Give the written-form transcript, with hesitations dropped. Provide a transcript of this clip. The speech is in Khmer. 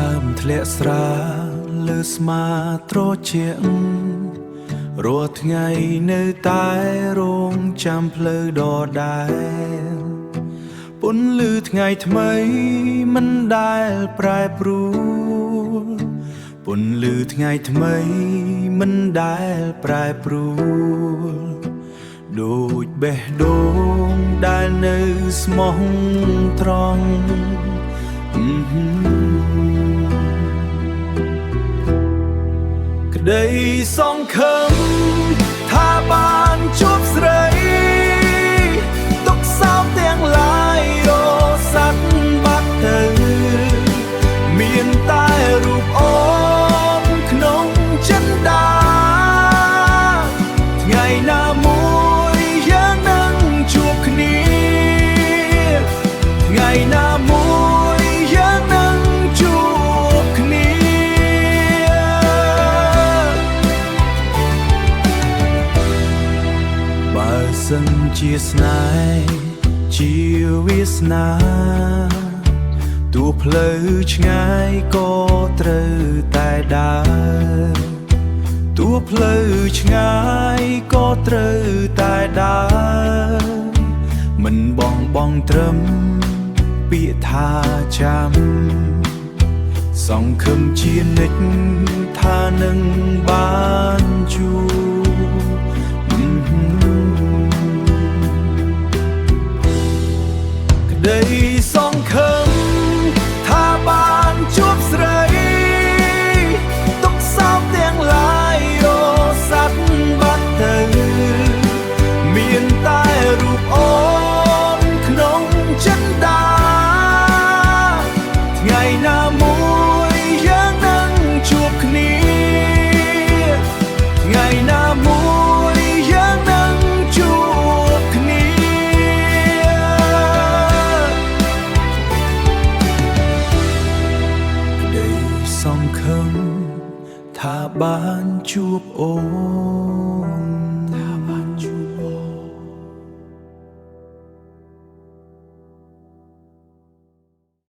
ើមធ្លាក់ស្រាលើស្មាត្រជារាល់ថ្ងៃនៅតែរងចាំផ្លូវដដែលពន្លឺថ្ងៃថ្មីមិនដែលប្រែប្រួលពន្លឺថ្ងៃថ្មីមិនដែលប្រែប្រួលដូចបេះដូងដែលនៅស្មោះត្រង់ក្តីសង្ឃឹមថាបានជួបស្រីទុកសោកទាំងឡាយរសាត់បាត់ទៅមានតែរូបអូនក្នុងចិន្តាថ្ងៃណាមួយយើងនឹងជួបគ្នាថ្ងៃណាមួយយើងនឹងជួបគ្នាបើសិនជាស្នេហ៍ជាវាសនាទោះផ្លូវឆ្ងាយក៏ត្រូវតែដើរទោះផ្លូវឆ្ងាយក៏ត្រូវតែដើរមិនបងត្រឹមពាក្យថាចាំសង្ឃឹមជានិច្ចថានឹងបានជួបក្តីសង្ឃឹមថាបានជួបស្រីទុកសោកទាំងឡាយរសាត់បាត់ទៅមានតែរូបអូនក្នុងចិន្តាថ្ងៃណាមួយយើងនឹងជួបគ្នាថ្ងៃណាមួយយើងនឹងជួបគ្នាក្តីសង្ឃឹមថាបានជួបអូន